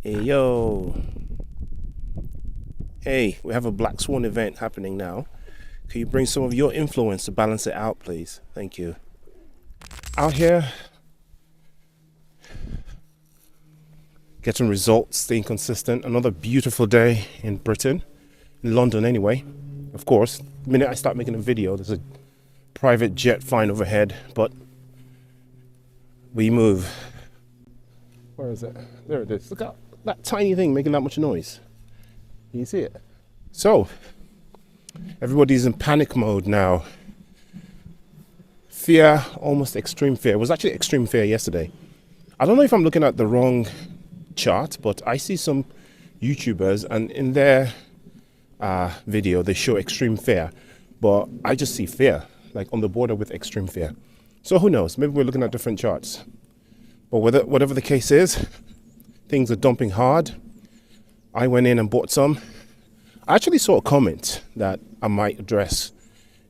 Hey yo, hey, we have a Black Swan event happening now. Can you bring some of your influence to balance it out, please? Thank you. Out here, getting results, staying consistent. Another beautiful day in Britain, in London anyway. Of course, the minute I start making a video, there's a private jet flying overhead, but we move. Where is it? There it is. Look at that tiny thing making that much noise. Can you see it? So, everybody's in panic mode now. Fear, almost extreme fear. It was actually extreme fear yesterday. I don't know if I'm looking at the wrong chart, but I see some YouTubers and in their video they show extreme fear, but I just see fear, like on the border with extreme fear. So who knows? Maybe we're looking at different charts. But whatever the case is, things are dumping hard. I went in and bought some. I actually saw a comment that I might address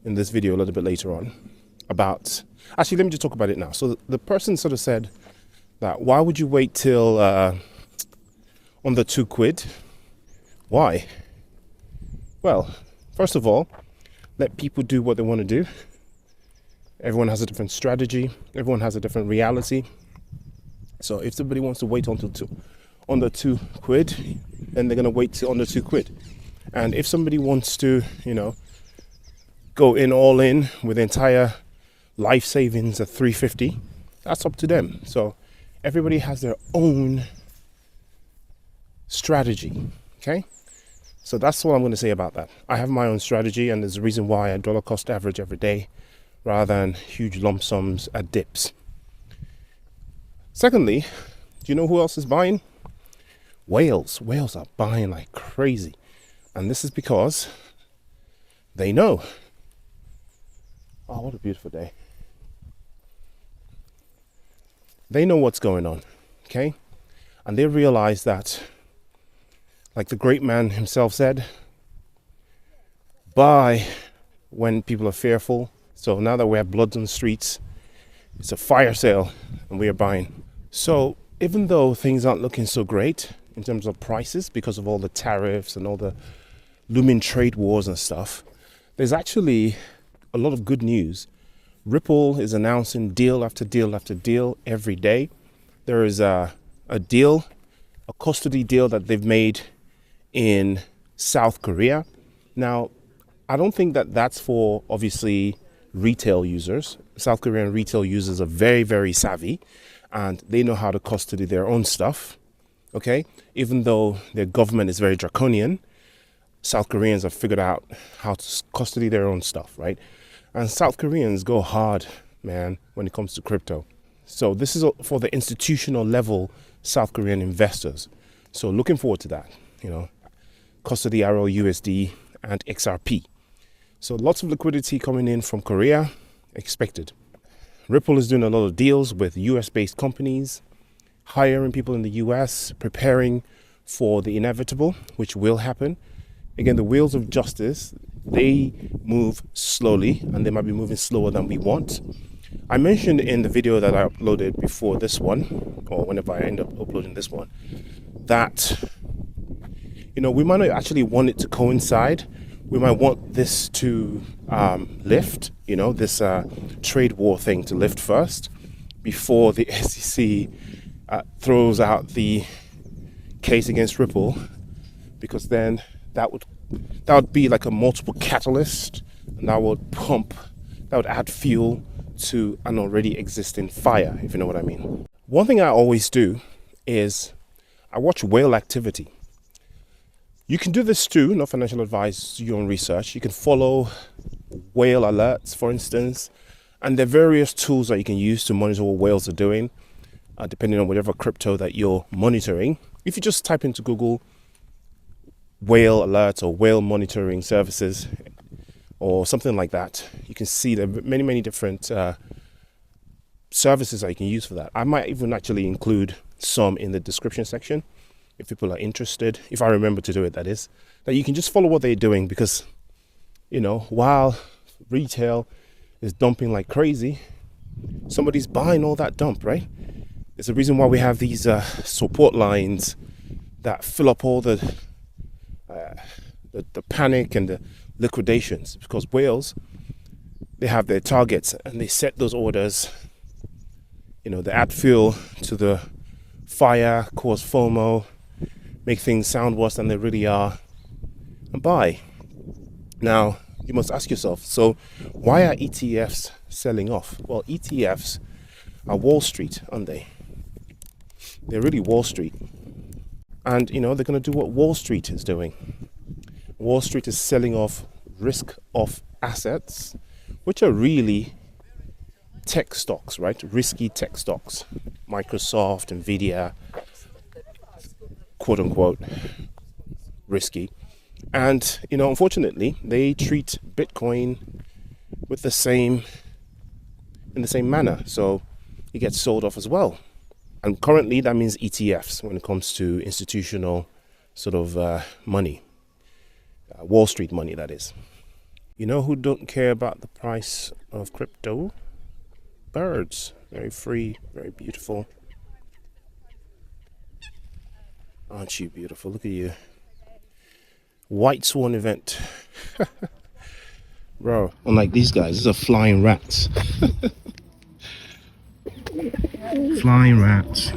in this video a little bit later on about, actually let me just talk about it now. So the person sort of said that why would you wait till under £2? Why? Well, first of all, let people do what they want to do. Everyone has a different strategy. Everyone has a different reality. So if somebody wants to wait until under £2, then they're going to wait till under £2. And if somebody wants to, go in all in with entire life savings at 350, that's up to them. So everybody has their own strategy. Okay. So that's what I'm going to say about that. I have my own strategy, and there's a reason why I dollar cost average every day rather than huge lump sums at dips. Secondly, do you know who else is buying? Whales. Whales are buying like crazy. And this is because they know. Oh, what a beautiful day. They know what's going on, okay? And they realize that, like the great man himself said, buy when people are fearful. So now that we have blood on the streets, it's a fire sale and we are buying. So even though things aren't looking so great in terms of prices because of all the tariffs and all the looming trade wars and stuff, there's actually a lot of good news. Ripple is announcing deal after deal after deal every day. There is a deal, a custody deal that they've made in South Korea. Now, I don't think that that's for obviously retail users. South Korean retail users are very, very savvy and they know how to custody their own stuff. Okay, even though their government is very draconian, South Koreans have figured out how to custody their own stuff, right? And South Koreans go hard, man, when it comes to crypto. So this is for the institutional level South Korean investors. So looking forward to that, custody RLUSD and XRP. So lots of liquidity coming in from Korea, expected. Ripple is doing a lot of deals with US-based companies, hiring people in the US, preparing for the inevitable, which will happen. Again, the wheels of justice, they move slowly and they might be moving slower than we want. I mentioned in the video that I uploaded before this one, or whenever I end up uploading this one, that, we might not actually want it to coincide. We might want this to lift, this trade war thing to lift first before the SEC throws out the case against Ripple, because then that would be like a multiple catalyst, and that would add fuel to an already existing fire, if you know what I mean. One thing I always do is I watch whale activity. You can do this too, not financial advice, your own research. You can follow whale alerts, for instance, and there are various tools that you can use to monitor what whales are doing, depending on whatever crypto that you're monitoring. If you just type into Google whale alerts or whale monitoring services or something like that, you can see there are many, many different services that you can use for that. I might even actually include some in the description section if people are interested, if I remember to do it, that is, that you can just follow what they're doing, because, while retail is dumping like crazy, somebody's buying all that dump, right? There's a reason why we have these support lines that fill up all the panic and the liquidations, because whales, they have their targets and they set those orders. They add fuel to the fire, cause FOMO, make things sound worse than they really are, and buy. Now, you must ask yourself, so why are ETFs selling off? Well, ETFs are Wall Street, aren't they? They're really Wall Street. And, they're going to do what Wall Street is doing. Wall Street is selling off risk-off assets, which are really tech stocks, right? Risky tech stocks. Microsoft, Nvidia, quote unquote, risky. And, unfortunately, they treat Bitcoin in the same manner. So it gets sold off as well. And currently that means ETFs when it comes to institutional sort of money. Wall Street money, that is. You know who don't care about the price of crypto? Birds. Very free, very beautiful. Aren't you beautiful? Look at you. White swan event. Bro, unlike these guys, these are flying rats. Flying rats.